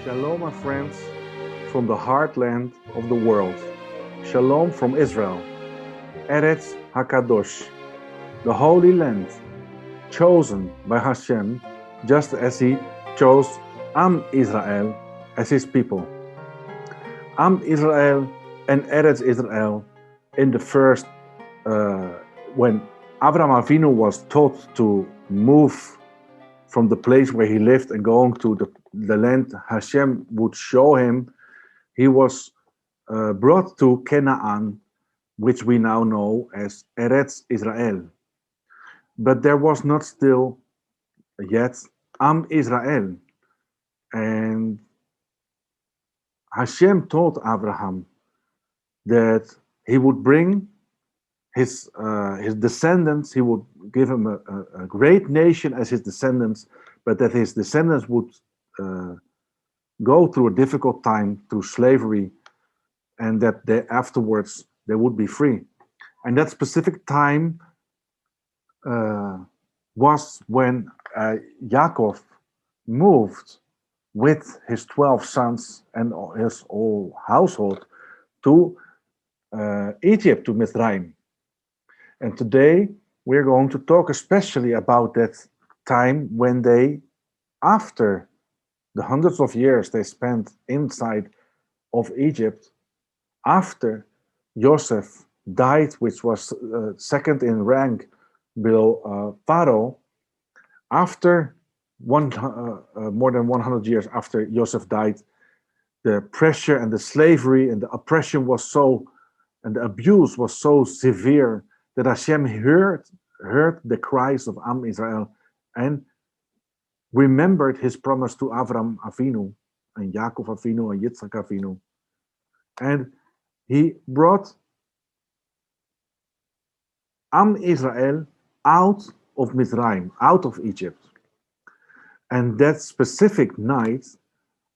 Shalom, my friends, from the heartland of the world. Shalom from Israel, Eretz HaKadosh, the Holy Land, chosen by Hashem, just as He chose Am Israel as His people. Am Israel and Eretz Israel in the first, when Abraham Avinu was taught to move from the place where he lived and going to the land Hashem would show him, he was brought to Canaan, which we now know as Eretz Israel. But there was not still yet Am Israel. And Hashem told Abraham that he would bring his descendants, he would give him a great nation as his descendants, but that his descendants would go through a difficult time through slavery, and that afterwards they would be free. And that specific time was when Yaakov moved with his 12 sons and his whole household to Egypt, to Mizraim. And today we're going to talk especially about that time when they, after the hundreds of years they spent inside of Egypt, after Joseph died, which was second in rank below Pharaoh, after more than 100 years after Joseph died, the pressure and the slavery and the oppression was so, and the abuse was so severe that Hashem heard the cries of Am Israel and remembered his promise to Avram Avinu and Yaakov Avinu and Yitzchak Avinu. And he brought Am Israel out of Mizraim, out of Egypt. And that specific night,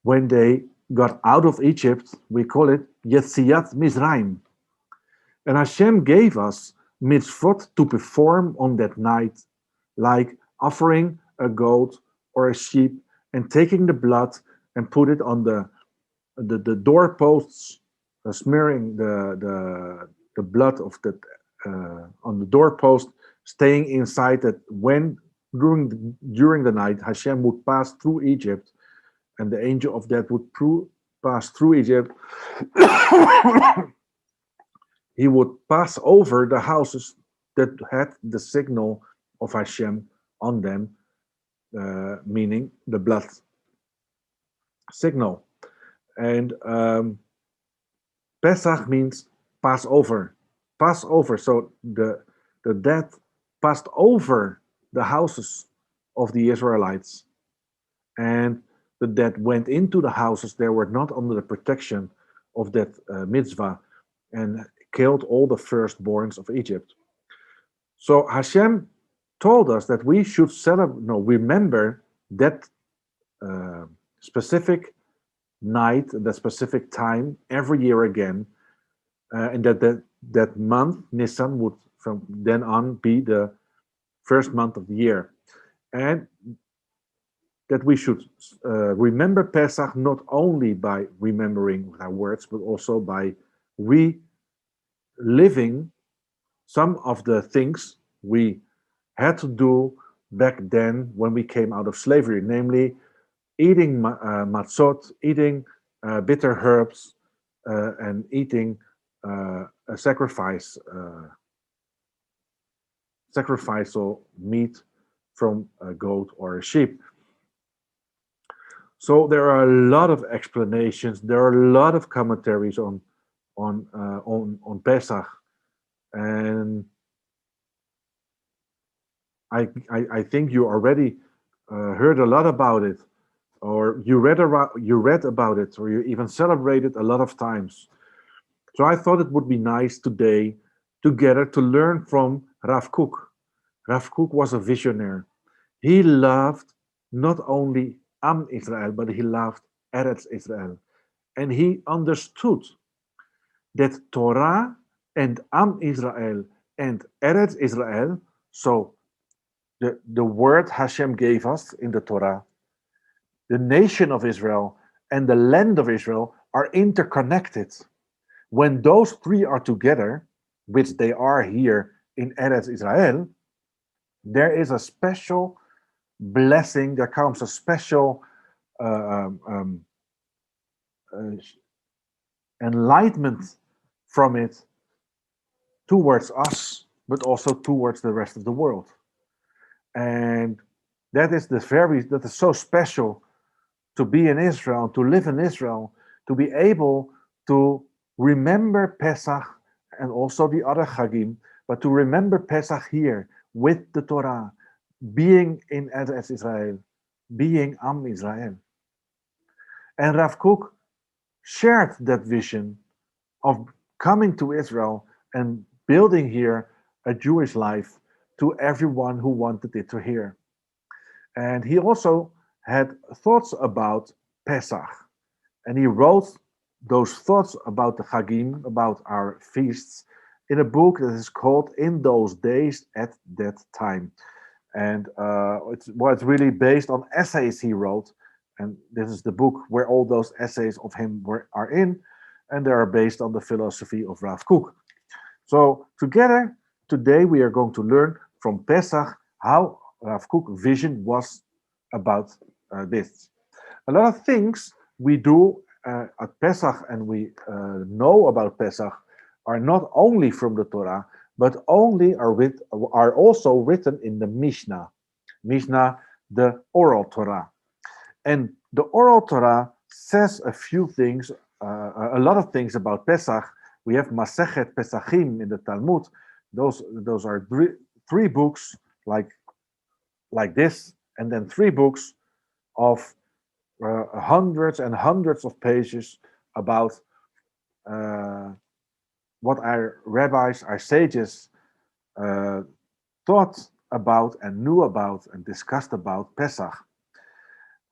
when they got out of Egypt, we call it Yetziat Mizraim. And Hashem gave us mitzvot to perform on that night, like offering a goat or a sheep and taking the blood and put it on the doorposts, smearing the blood of that on the doorpost, staying inside. That when during the night Hashem would pass through Egypt, and the angel of death would pass through Egypt. He would pass over the houses that had the signal of Hashem on them, meaning the blood signal. And Pesach means Passover. Passover. So the death passed over the houses of the Israelites, and the death went into the houses. They were not under the protection of that mitzvah, and killed all the firstborns of Egypt. So Hashem told us that we should remember that specific night, that specific time every year again, and that month, Nisan, would from then on be the first month of the year. And that we should remember Pesach not only by remembering with our words, but also by living some of the things we had to do back then when we came out of slavery, namely eating matzot, eating bitter herbs, and eating a sacrificial meat from a goat or a sheep. So there are a lot of explanations. There are a lot of commentaries on Pesach, and I think you already heard a lot about it, or you read about it, or you even celebrated a lot of times. So I thought it would be nice today together to learn from Rav Kook. Rav Kook was a visionary. He loved not only Am Israel, but he loved Eretz Israel, and he understood that Torah and Am Israel and Eretz Israel, so the word Hashem gave us in the Torah, the nation of Israel and the land of Israel are interconnected. When those three are together, which they are here in Eretz Israel, there is a special blessing. There comes a special uh, um, um, uh, enlightenment from it towards us, but also towards the rest of the world. And that is so special to be in Israel, to live in Israel, to be able to remember Pesach and also the other Chagim, but to remember Pesach here with the Torah, being in Eretz Israel, being Am Israel. And Rav Kook shared that vision of coming to Israel and building here a Jewish life to everyone who wanted it to hear. And he also had thoughts about Pesach. And he wrote those thoughts about the Chagim, about our feasts, in a book that is called In Those Days at That Time. And it's really based on essays he wrote. And this is the book where all those essays of him are in. And they are based on the philosophy of Rav Kook. So together, today we are going to learn from Pesach how Rav Kook's vision was about this. A lot of things we do at Pesach and we know about Pesach are not only from the Torah, but are also written in the Mishnah. Mishnah, the oral Torah. And the oral Torah says a lot of things about Pesach. We have Masechet Pesachim in the Talmud. Those are three books like this, and then three books of hundreds and hundreds of pages about what our rabbis, our sages thought about and knew about and discussed about Pesach.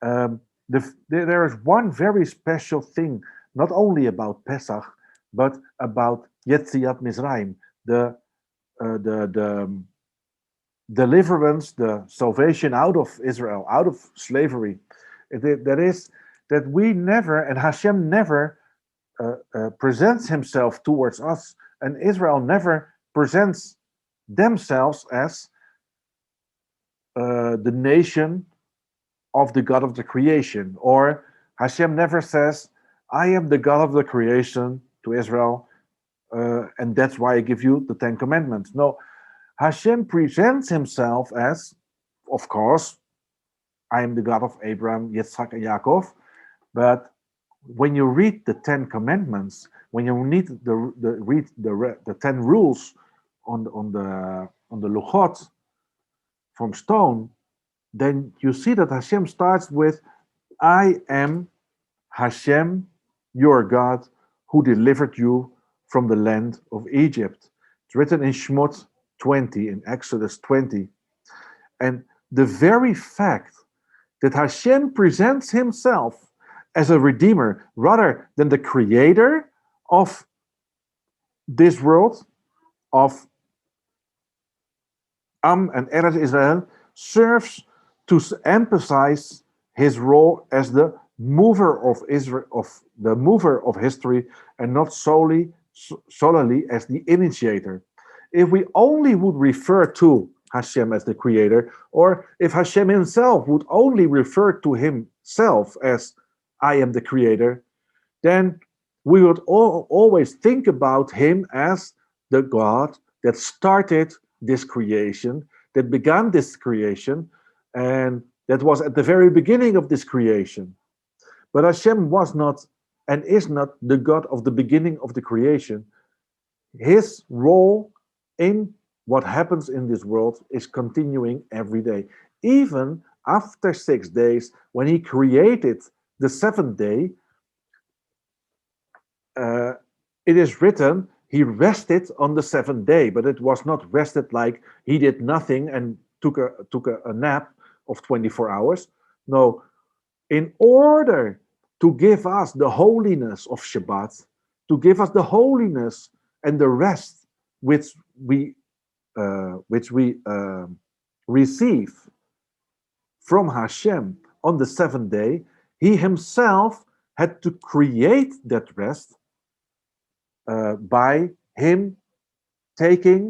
There is one very special thing, not only about Pesach, but about Yetziat Mizraim, the deliverance, the salvation out of Israel, out of slavery. That is that we never, and Hashem never presents himself towards us, and Israel never presents themselves as the nation of the God of the creation, or Hashem never says, I am the God of the creation to Israel, and that's why I give you the Ten Commandments. No, Hashem presents himself as, of course, I am the God of Abraham, Yitzhak, and Yaakov. But when you read the Ten Commandments, when you read the 10 rules on the luchot from stone, then you see that Hashem starts with, I am Hashem, your God, who delivered you from the land of Egypt. It's written in Shmot 20, in Exodus 20. And the very fact that Hashem presents himself as a redeemer rather than the creator of this world, of Am and Eretz Israel, serves to emphasize his role as the mover of Israel, the mover of history, and not solely as the initiator. If we only would refer to Hashem as the creator, or if Hashem himself would only refer to himself as I am the creator, then we would always think about him as the God that started this creation, that began this creation, and that was at the very beginning of this creation. But Hashem was not and is not the God of the beginning of the creation. His role in what happens in this world is continuing every day. Even after 6 days, when he created the seventh day, it is written, he rested on the seventh day, but it was not rested like he did nothing and took a nap of 24 hours. No, in order to give us the holiness of Shabbat, to give us the holiness and the rest which we receive from Hashem on the seventh day, he himself had to create that rest by him taking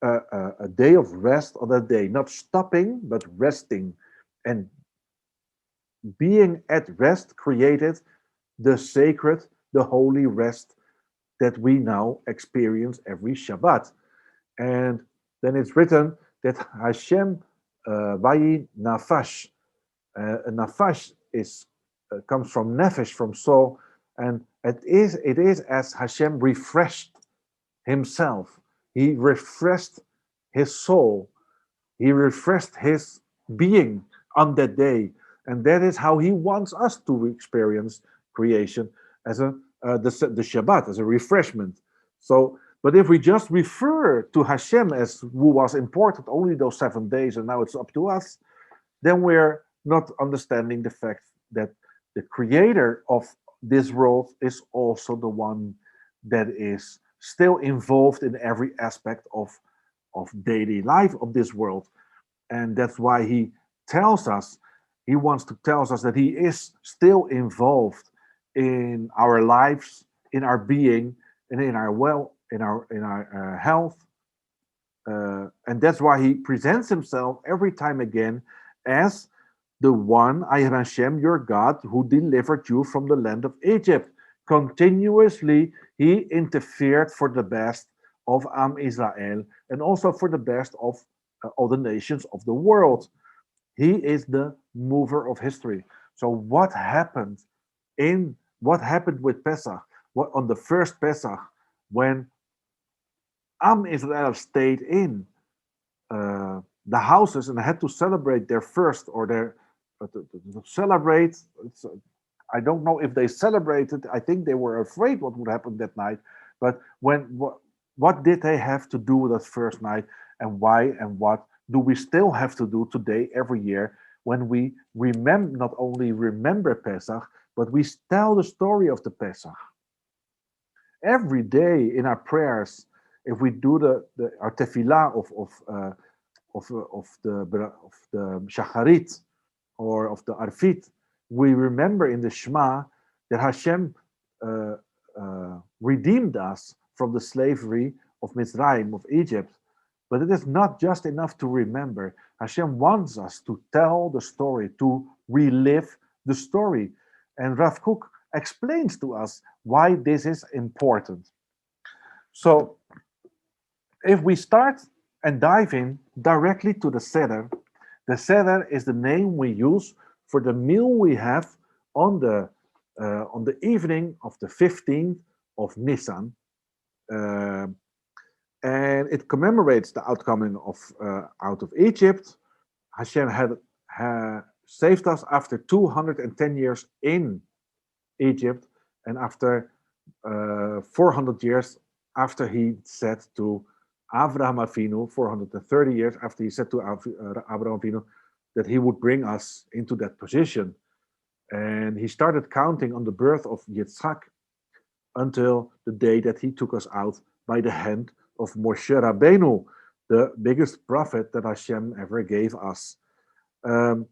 a day of rest on that day, not stopping, but resting. And being at rest created the sacred, the holy rest that we now experience every Shabbat. And then it's written that Hashem vayi nafash. Nafash is comes from nefesh, from soul, and it is as Hashem refreshed himself. He refreshed his soul. He refreshed his being on that day, and that is how he wants us to experience creation as the Shabbat as a refreshment. So, but if we just refer to Hashem as who was important only those 7 days, and now it's up to us, then we're not understanding the fact that the creator of this world is also the one that is still involved in every aspect of daily life of this world. And that's why he wants to tell us that he is still involved in our lives, in our being, and in our health. And that's why he presents himself every time again as the one, I am Hashem, your God, who delivered you from the land of Egypt. Continuously, he interfered for the best of Am Israel and also for the best of all the nations of the world. He is the mover of history. So what happened with Pesach? What on the first Pesach, when Am Israel stayed in the houses and had to celebrate their first or their to celebrate. I don't know if they celebrated. I think they were afraid what would happen that night. But what did they have to do that first night, and why, and what do we still have to do today every year when we remember, not only remember Pesach, but we tell the story of the Pesach every day in our prayers. If we do our tefillah of the shacharit or of the arfit, we remember in the Shema that Hashem redeemed us from the slavery of Mitzrayim, of Egypt. But it is not just enough to remember. Hashem wants us to tell the story, to relive the story. And Rav Kook explains to us why this is important. So, if we start and dive in directly to the Seder is the name we use for the meal we have on the evening of the 15th of Nisan. And it commemorates the outcoming of out of Egypt. Hashem had saved us after 210 years in Egypt, and after 400 years after he said to Abraham Avinu, 430 years after he said to Abraham Avinu that he would bring us into that position. And he started counting on the birth of Yitzhak until the day that he took us out by the hand of Moshe Rabbeinu, the biggest prophet that Hashem ever gave us. And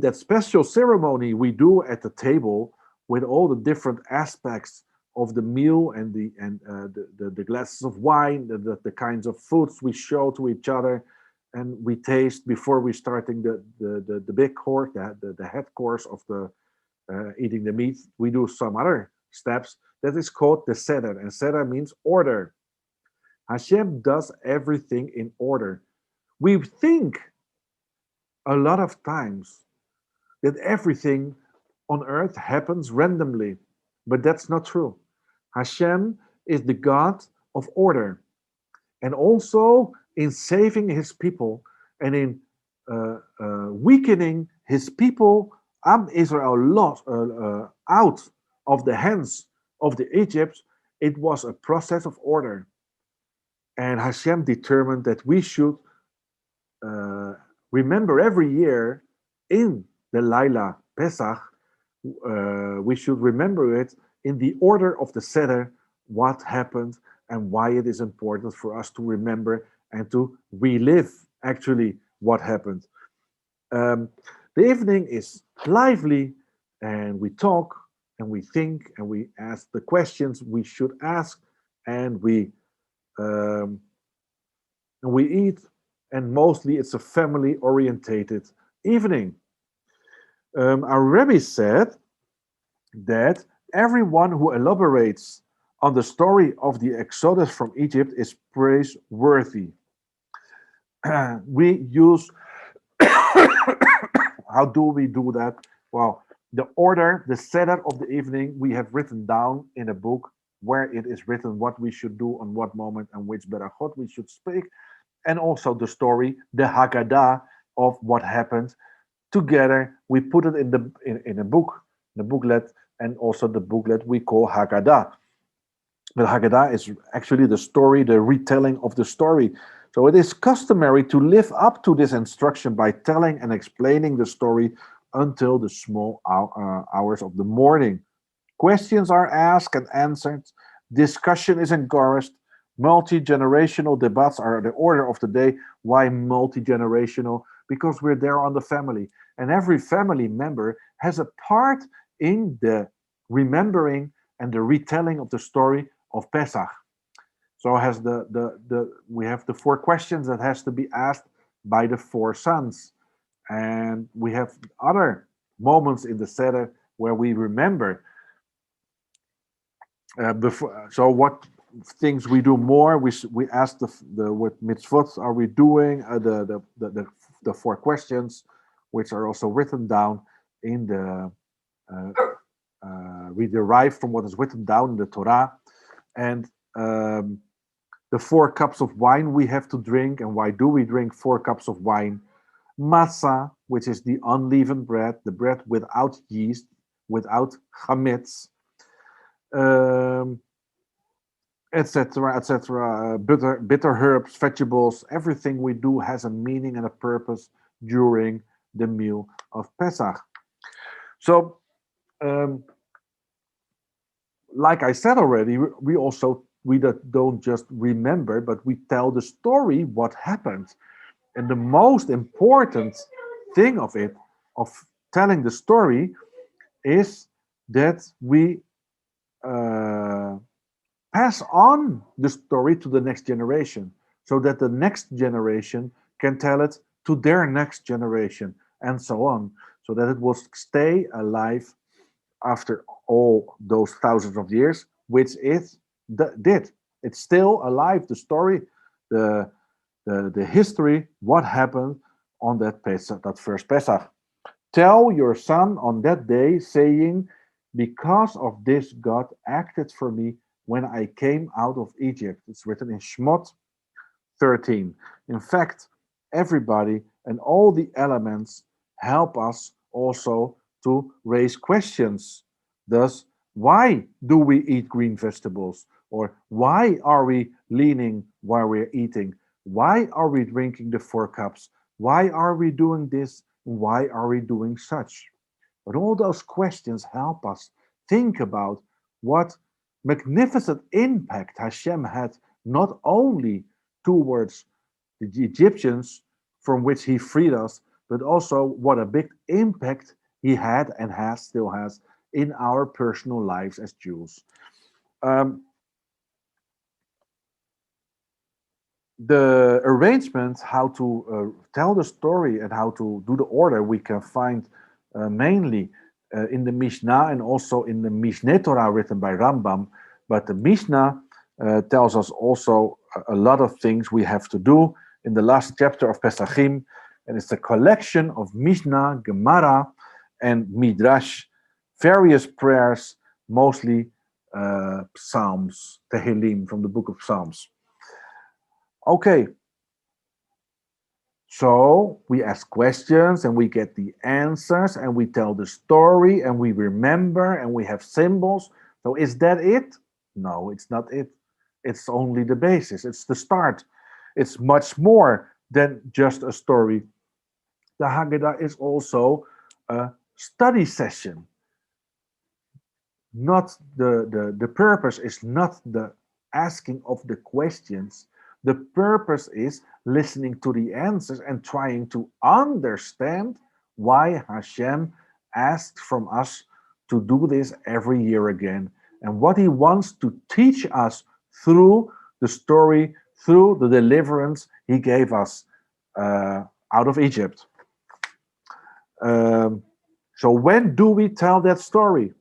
that special ceremony we do at the table with all the different aspects of the meal and the glasses of wine, the kinds of foods we show to each other and we taste before we starting the big course, the head course of the eating the meat. We do some other steps that is called the Seder, and Seder means order. Hashem does everything in order. We think a lot of times that everything on earth happens randomly, but that's not true. Hashem is the God of order, and also in saving his people and in weakening his people, Israel lost out of the hands of the Egypts. It was a process of order, and Hashem determined that we should remember every year in the Laila Pesach. We should remember it in the order of the Seder, what happened and why it is important for us to remember and to relive actually what happened. The evening is lively and we talk and we think and we ask the questions we should ask, and um, we eat, and mostly it's a family orientated evening. Our Rebbe said that everyone who elaborates on the story of the Exodus from Egypt is praiseworthy. We use, how do we do that? Well, the order, the Seder of the evening, we have written down in a book where it is written what we should do on what moment and which berachot we should speak, and also the story, the Haggadah of what happened. Together, we put it in a book, the booklet, and also the booklet we call Haggadah. But Haggadah is actually the story, the retelling of the story. So it is customary to live up to this instruction by telling and explaining the story until the small hours of the morning. Questions are asked and answered. Discussion is encouraged. Multi-generational debates are the order of the day. Why multi-generational? Because we're there on the family. And every family member has a part in the remembering and the retelling of the story of Pesach. So has we have the four questions that has to be asked by the four sons. And we have other moments in the Seder where we remember. So what things we do more? We ask the what mitzvot are we doing? The four questions, which are also written down in the we derive from what is written down in the Torah, and the 4 cups of wine we have to drink. And why do we drink 4 cups of wine? Matzah, which is the unleavened bread, the bread without yeast, without chametz, etc., etc. Bitter herbs, vegetables, everything we do has a meaning and a purpose during the meal of Pesach. So, like I said already, we don't just remember, but we tell the story what happened. And the most important thing of telling the story, is that we pass on the story to the next generation, so that the next generation can tell it to their next generation, and so on, so that it will stay alive after all those thousands of years, which it did. It's still alive. The story, the history, what happened on that Pesach, that first Pesach. Tell your son on that day, saying, because of this God acted for me when I came out of Egypt. It's written in Shmot 13. In fact, everybody and all the elements help us also to raise questions. Thus, why do we eat green vegetables? Or why are we leaning while we're eating? Why are we drinking the 4 cups? Why are we doing this? Why are we doing such? But all those questions help us think about what magnificent impact Hashem had, not only towards the Egyptians from which he freed us, but also what a big impact he had and still has in our personal lives as Jews. The arrangement, how to tell the story and how to do the order, we can find mainly in the Mishnah and also in the Mishneh Torah written by Rambam. But the Mishnah tells us also a lot of things we have to do in the last chapter of Pesachim. And it's a collection of Mishnah, Gemara, and Midrash, various prayers, mostly Psalms, Tehillim from the book of Psalms. Okay, so we ask questions and we get the answers and we tell the story and we remember and we have symbols. So is that it? No, it's not it. It's only the basis. It's the start. It's much more than just a story. The Haggadah is also a study session. Not the purpose is not the asking of the questions. The purpose is listening to the answers and trying to understand why Hashem asked from us to do this every year again, and what he wants to teach us through the story, through the deliverance he gave us out of Egypt. So when do we tell that story?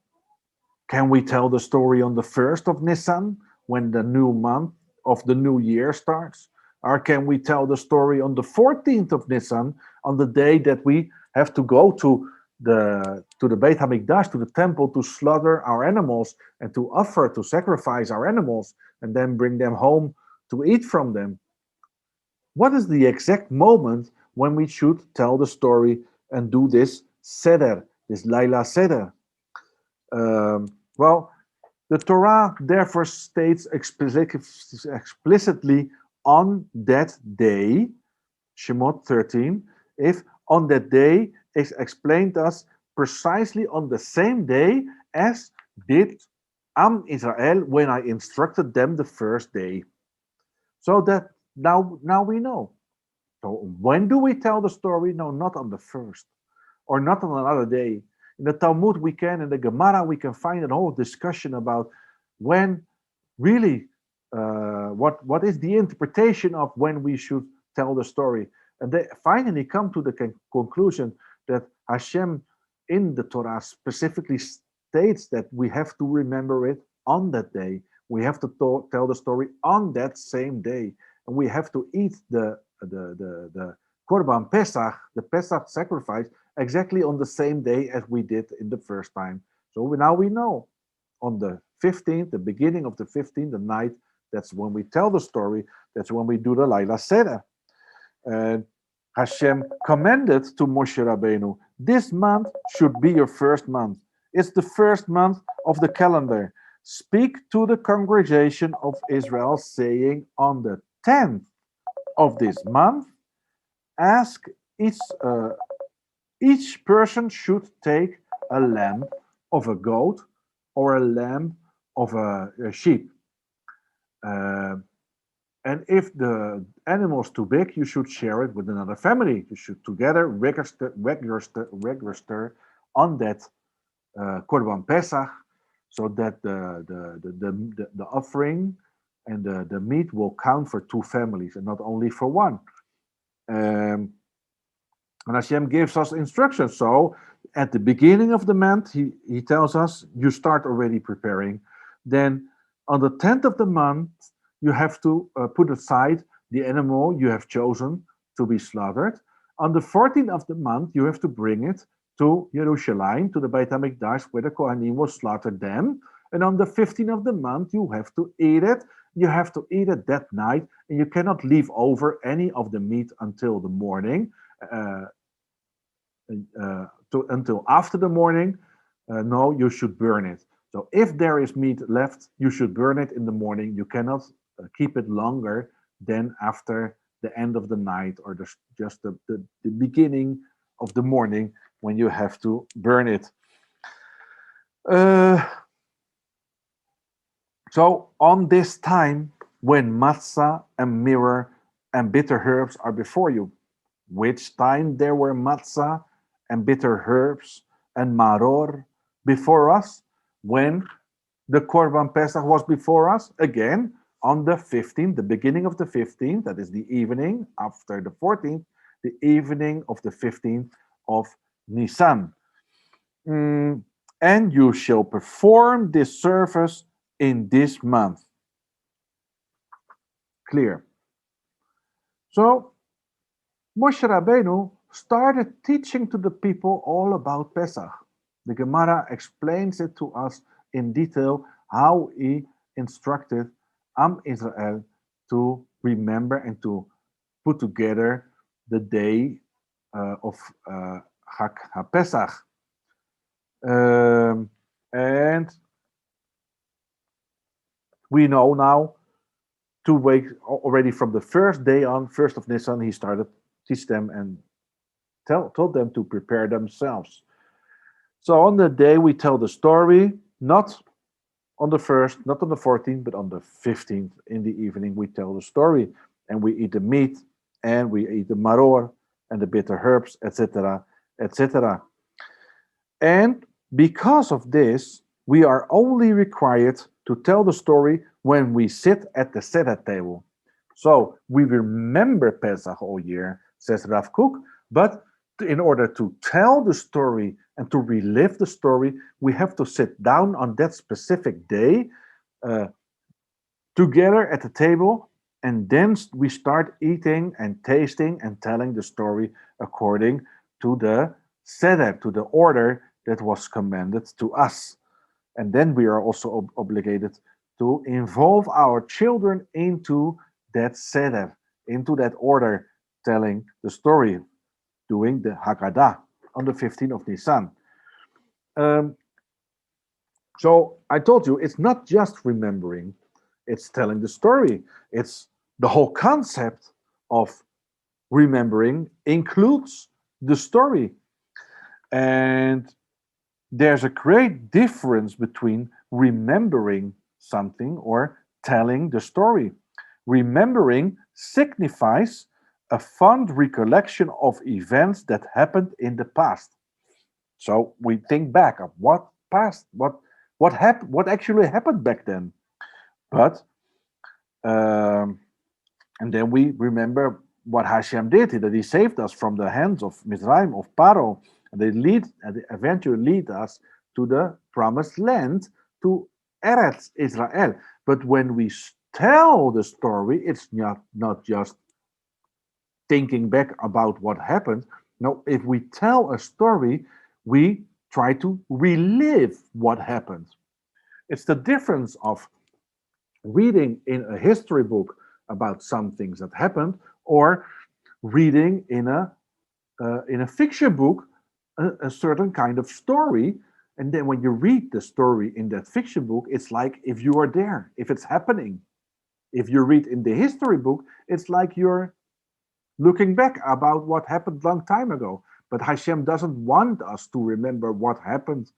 Can we tell the story on the 1st of Nisan, when the new month of the new year starts? Or can we tell the story on the 14th of Nisan, on the day that we have to go to the Beit HaMikdash, to the temple, to slaughter our animals and to offer, to sacrifice our animals, and then bring them home to eat from them? What is the exact moment when we should tell the story and do this Seder, this Laila Seder? Well, the Torah therefore states explicitly on that day, Shemot 13, if on that day is explained us precisely on the same day as did Am Israel when I instructed them the first day. So that now we know. So when do we tell the story? No, not on the first, or not on another day. In the Talmud, in the Gemara, we can find a whole discussion about when really, what is the interpretation of when we should tell the story. And they finally come to the conclusion that Hashem in the Torah specifically states that we have to remember it on that day. We have to tell the story on that same day. And we have to eat the Korban Pesach, the Pesach sacrifice, exactly on the same day as we did in the first time. So now we know on the 15th, the beginning of the 15th, the night, that's when we tell the story, that's when we do the Laila Seder. And Hashem commanded to Moshe Rabbeinu, this month should be your first month. It's the first month of the calendar. Speak to the congregation of Israel, saying, on the 10th of this month, ask each person should take a lamb of a goat or a lamb of a sheep. And if the animal is too big, you should share it with another family. You should together register on that Korban Pesach, so that the offering and the meat will count for two families and not only for one. And Hashem gives us instructions. So at the beginning of the month, he tells us, you start already preparing. Then on the 10th of the month, you have to put aside the animal you have chosen to be slaughtered. On the 14th of the month, you have to bring it to Jerusalem, to the Beit HaMikdash, where the Kohanim will slaughter them. And on the 15th of the month, you have to eat it. You have to eat it that night, and you cannot leave over any of the meat until the morning, until after the morning. No, you should burn it. So if there is meat left, you should burn it in the morning. You cannot keep it longer than after the end of the night, or just the beginning of the morning, when you have to burn it. So on this time, when matzah and mirror and bitter herbs are before you, which time there were matzah and bitter herbs and maror before us, when the Korban Pesach was before us, again, on the 15th, the beginning of the 15th, that is the evening after the 14th, the evening of the 15th of Nisan. And you shall perform this service in this month. Clear. So Moshe Rabbeinu started teaching to the people all about Pesach. The Gemara explains it to us in detail, how he instructed Am Israel to remember and to put together the day of Chag HaPesach. And we know now, 2 weeks already from the first day on, 1st of Nisan, he started to teach them and told them to prepare themselves. So on the day we tell the story, not on the 1st, not on the 14th, but on the 15th in the evening we tell the story, and we eat the meat, and we eat the maror and the bitter herbs, etc., etc. And Because of this, we are only required to tell the story when we sit at the Seder table. So we remember Pesach all year, says Rav Kook, but in order to tell the story and to relive the story, we have to sit down on that specific day uh, together at the table, and then we start eating and tasting and telling the story according to the Seder, to the order that was commanded to us. And then we are also obligated to involve our children into that Seder, into that order, telling the story, doing the Haggadah on the 15th of Nisan. Um, so I told you, it's not just remembering, it's telling the story. It's the whole concept of remembering includes the story. And there's a great difference between remembering something or telling the story. Remembering signifies a fond recollection of events that happened in the past. So we think back of what past, what happened, what actually happened back then. But um, and then we remember what Hashem did, that He saved us from the hands of Mizraim, of Paro, and they eventually lead us to the promised land, to Eretz Israel. But when we tell the story, it's not just thinking back about what happened. No, if we tell a story, we try to relive what happened. It's the difference of reading in a history book about some things that happened, or reading in a fiction book a certain kind of story. And then when you read the story in that fiction book, it's like if you are there, if it's happening. If you read in the history book, it's like you're looking back about what happened long time ago. But Hashem doesn't want us to remember what happened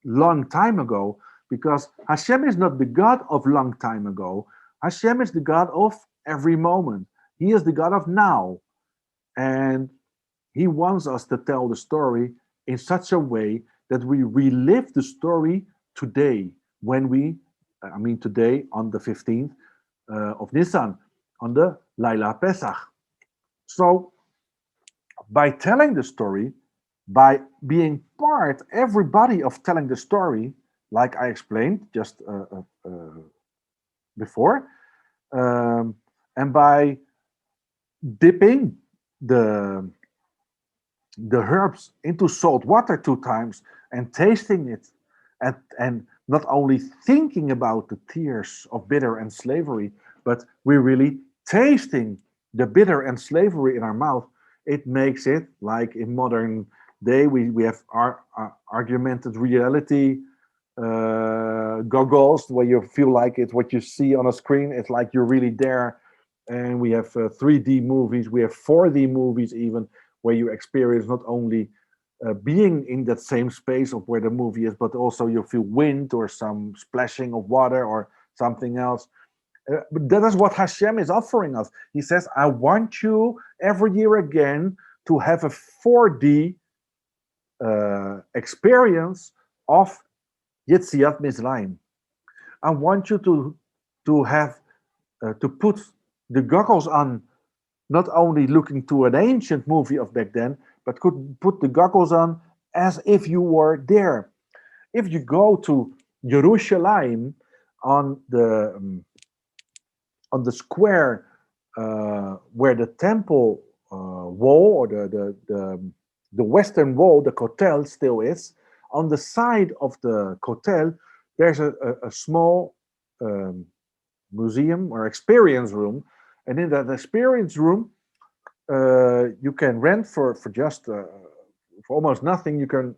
long time ago, because Hashem is not the God of long time ago. Hashem is the God of every moment. He is the God of now. And He wants us to tell the story in such a way that we relive the story today, today on the 15th of Nisan, on the Laila Pesach. So, by telling the story, by being part, everybody of telling the story, like I explained just before, and by dipping the the herbs into salt water 2 times and tasting it, and not only thinking about the tears of bitter and slavery, but we're really tasting the bitter and slavery in our mouth. It makes it like in modern day we have augmented reality goggles where you feel like it's what you see on a screen. It's like you're really there. And we have 3D movies, we have 4D movies even, where you experience not only being in that same space of where the movie is, but also you feel wind or some splashing of water or something else. But that is what Hashem is offering us. He says, I want you every year again to have a 4D experience of Yetziat Mizraim. I want you to have to put the goggles on, not only looking to an ancient movie of back then, but could put the goggles on as if you were there. If you go to Jerusalem on the square where the temple wall, or the western wall, the kotel still is, on the side of the kotel, there's a small museum or experience room. And in that experience room, you can rent for just for almost nothing. You can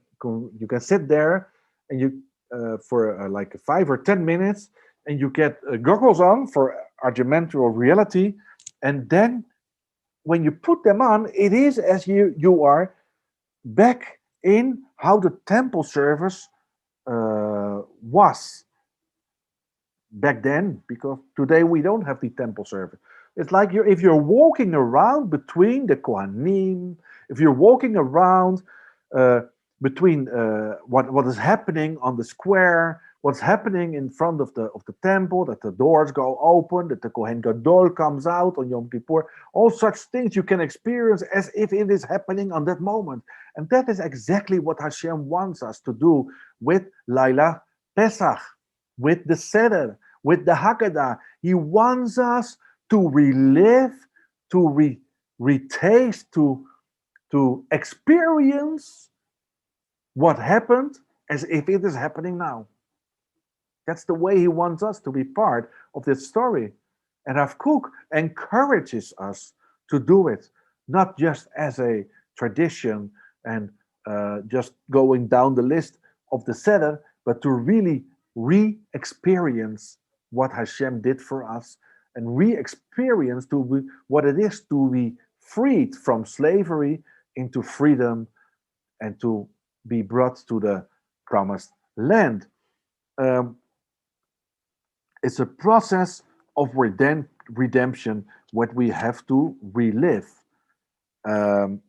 sit there, and you for like 5 or 10 minutes, and you get goggles on for augmented reality. And then when you put them on, it is as you are back in how the temple service was back then, because today we don't have the temple service. It's like if you're walking around between the Kohanim, if you're walking around between what is happening on the square, what's happening in front of the temple, that the doors go open, that the Kohen Gadol comes out on Yom Kippur. All such things you can experience as if it is happening on that moment. And that is exactly what Hashem wants us to do with Laila Pesach, with the Seder, with the Haggadah. He wants us to relive, to retaste, to experience what happened as if it is happening now. That's the way he wants us to be part of this story. And Rav Kook encourages us to do it, not just as a tradition and just going down the list of the Seder, but to really re-experience what Hashem did for us and re-experience what it is to be freed from slavery into freedom and to be brought to the promised land. Um, it's a process of redemption what we have to relive. Um,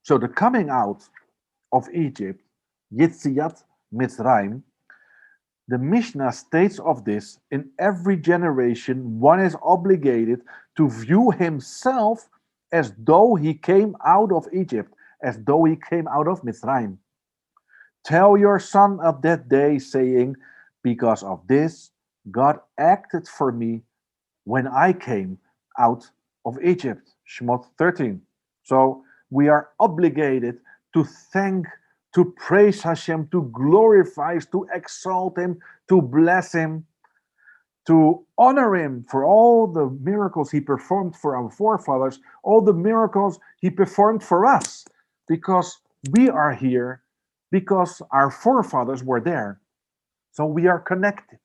so the coming out of Egypt, Yetziat Mitzrayim, the Mishnah states of this: in every generation, one is obligated to view himself as though he came out of Egypt, as though he came out of Mitzrayim. Tell your son of that day, saying, because of this, God acted for me when I came out of Egypt. Shemot 13. So we are obligated to thank, to praise Hashem, to glorify, to exalt Him, to bless Him, to honor Him for all the miracles He performed for our forefathers, all the miracles He performed for us, because we are here, because our forefathers were there. So we are connected.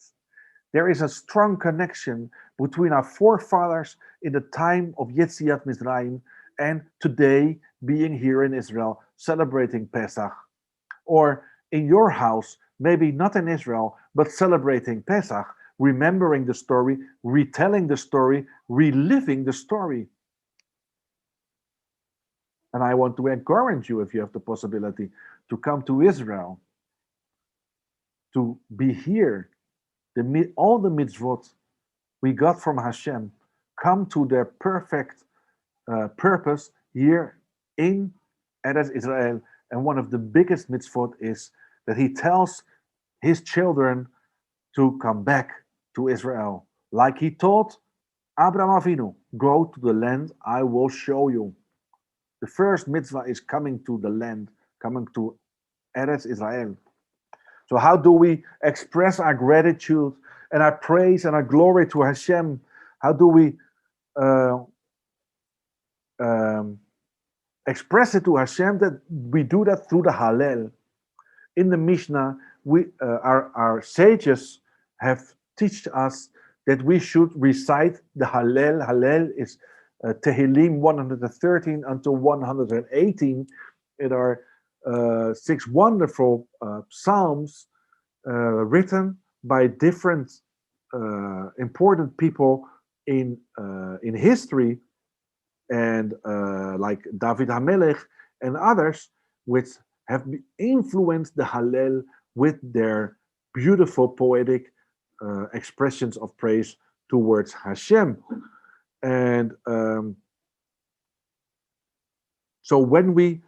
There is a strong connection between our forefathers in the time of Yetziat Mizraim and today being here in Israel celebrating Pesach. Or in your house, maybe not in Israel, but celebrating Pesach, remembering the story, retelling the story, reliving the story. And I want to encourage you, if you have the possibility, to come to Israel, to be here. All the mitzvot we got from Hashem come to their perfect purpose here in Eretz Israel. And one of the biggest mitzvot is that he tells his children to come back to Israel. Like he told Abraham Avinu, go to the land I will show you. The first mitzvah is coming to the land, coming to Eretz Israel. So how do we express our gratitude and our praise and our glory to Hashem? How do we express it to Hashem? That we do that through the Harel. In the Mishnah, our sages have taught us that we should recite the Harel. Harel is Tehillim 113 until 118. It are 6 wonderful psalms written by different important people in history, and like David HaMelech and others, which have influenced the Hallel with their beautiful poetic expressions of praise towards Hashem. And so when we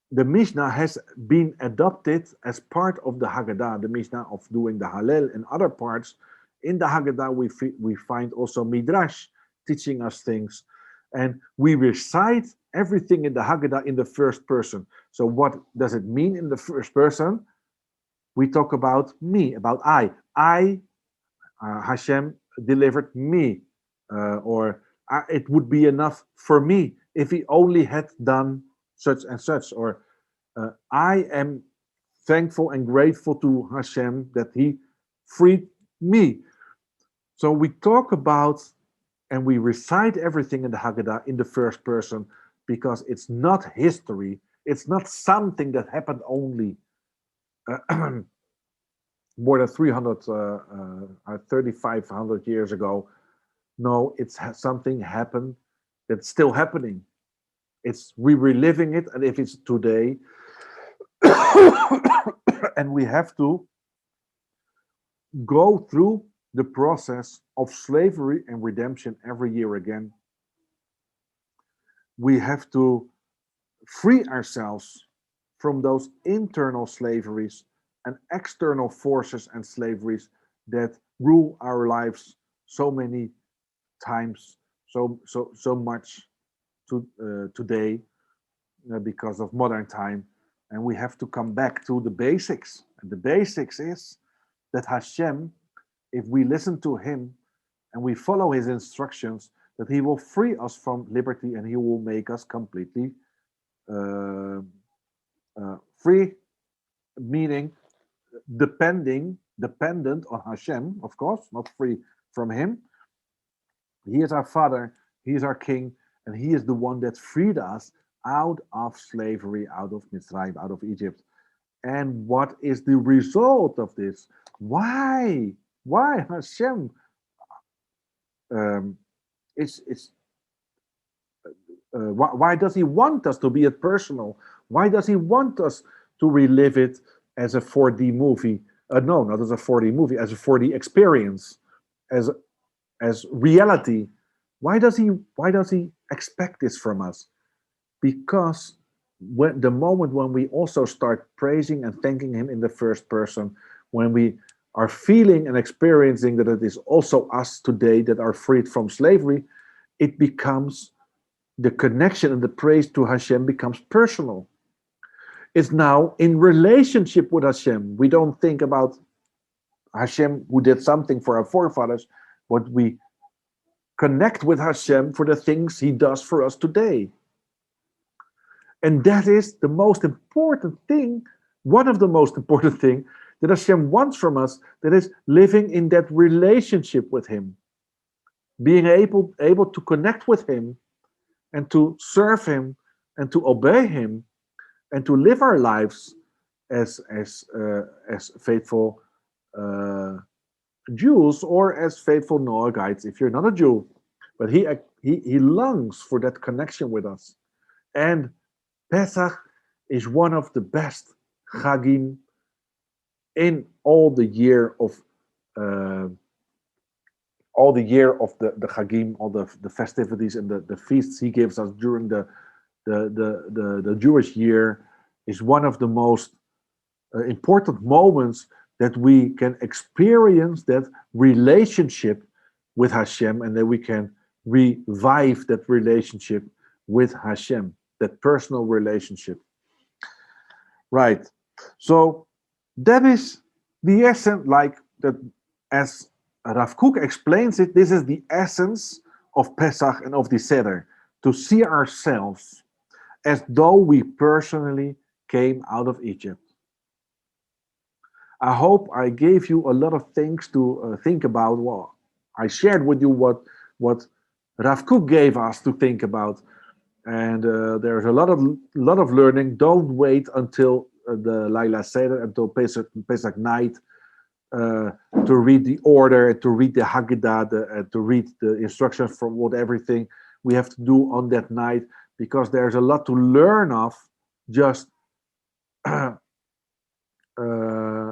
the Mishnah has been adopted as part of the Haggadah, the Mishnah of doing the Hallel and other parts. In the Haggadah, we find also Midrash teaching us things. And we recite everything in the Haggadah in the first person. So what does it mean in the first person? We talk about me, about I. Hashem delivered me. Or it would be enough for me if he only had done such and such, or I am thankful and grateful to Hashem that he freed me. So we talk about and we recite everything in the Haggadah in the first person, because it's not history. It's not something that happened only more than 3,500 years ago. No, it's something happened that's still happening. It's we reliving it, and if it's today, and we have to go through the process of slavery and redemption every year again. We have to free ourselves from those internal slaveries and external forces and slaveries that rule our lives so many times, so much today because of modern time. And we have to come back to the basics. And the basics is that Hashem, if we listen to him and we follow his instructions, that he will free us from liberty and he will make us completely uh, free, meaning dependent on Hashem, of course, not free from him. He is our Father, he is our King, and he is the one that freed us out of slavery, out of Mitzrayim, out of Egypt. And what is the result of this? Why? Why Hashem? Um, it's why does he want us to be it personal? Why does he want us to relive it as a 4D movie? No, not as a 4D movie, as a 4D experience, as reality. Why does he expect this from us? Because when the moment when we also start praising and thanking him in the first person, when we are feeling and experiencing that it is also us today that are freed from slavery, it becomes the connection and the praise to Hashem becomes personal. It's now in relationship with Hashem. We don't think about Hashem who did something for our forefathers, but we connect with Hashem for the things he does for us today. And that is the most important thing, one of the most important things that Hashem wants from us, that is living in that relationship with him, being able to connect with him and to serve him and to obey him and to live our lives as faithful Jews or as faithful Noahites if you're not a Jew. But he longs for that connection with us. And Pesach is one of the best Chagim in all the year of the Chagim, all the festivities and the feasts he gives us during the Jewish year, is one of the most important moments that we can experience that relationship with Hashem, and that we can revive that relationship with Hashem, that personal relationship. Right. So that is the essence, like that, as Rav Kook explains it, this is the essence of Pesach and of the Seder, to see ourselves as though we personally came out of Egypt. I hope I gave you a lot of things to think about. Well, I shared with you what Rav Kook gave us to think about, and there's a lot of learning. Don't wait until the Laila Seder, until Pesach night, to read the order, to read the Haggadah, to read the instructions from what everything we have to do on that night, because there's a lot to learn of just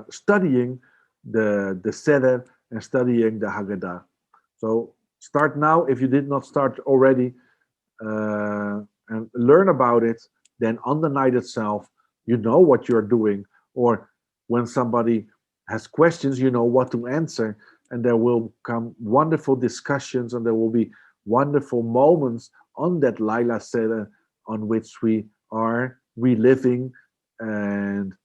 studying the Seder and studying the Haggadah. So start now if you did not start already, and learn about it. Then on the night itself, you know what you're doing, or when somebody has questions, you know what to answer, and there will come wonderful discussions, and there will be wonderful moments on that Laila Seder on which we are reliving and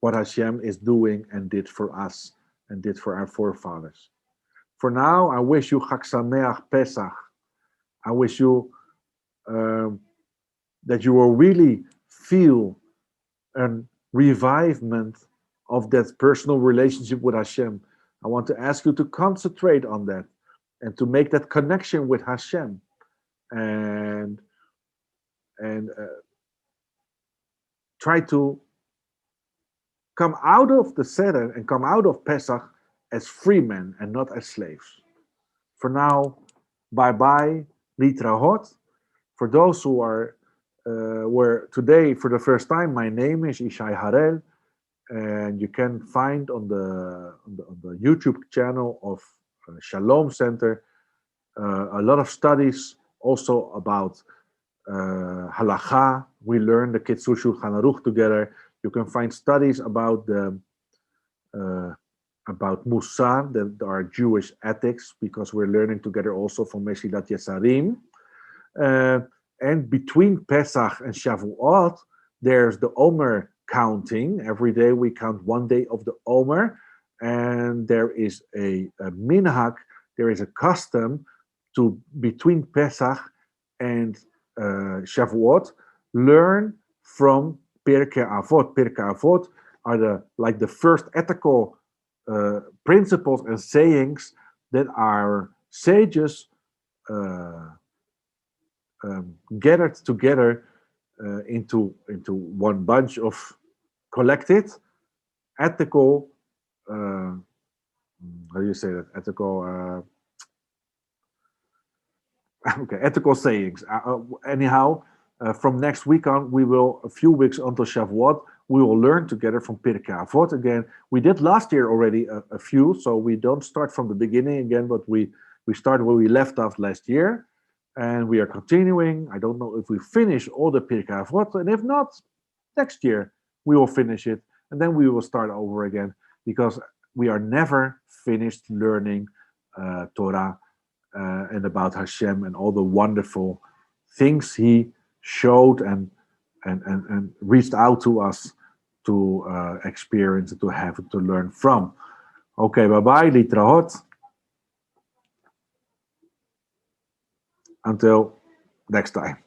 what Hashem is doing and did for us and did for our forefathers. For now, I wish you Chag Sameach Pesach. I wish you that you will really feel a revivement of that personal relationship with Hashem. I want to ask you to concentrate on that and to make that connection with Hashem, and try to come out of the Seder and come out of Pesach as free men and not as slaves. For now, bye-bye. Litrahot. For those who are were today for the first time, my name is Ishai Harel, and you can find on the YouTube channel of Shalom Center a lot of studies also about halacha. We learn the Kitzur Shulchan Aruch together. You can find studies about the about Musar, that are Jewish ethics, because we're learning together also from Mesilat Yesarim. And between Pesach and Shavuot, there's the Omer counting. Every day we count 1 day of the Omer, and there is a minhag, there is a custom to, between Pesach and Shavuot, learn from Pirkei Avot. Pirkei Avot are the first ethical principles and sayings that our sages gathered together into one bunch of collected ethical how do you say that, ethical okay, ethical sayings. Anyhow, from next week on, we will, a few weeks until Shavuot, we will learn together from Pirkei Avot again. We did last year already a few, so we don't start from the beginning again, but we start where we left off last year, and we are continuing. I don't know if we finish all the Pirkei Avot, and if not, next year we will finish it, and then we will start over again, because we are never finished learning Torah and about Hashem and all the wonderful things He showed and reached out to us to experience, to have, to learn from. Okay, bye-bye, litrahot. Until next time.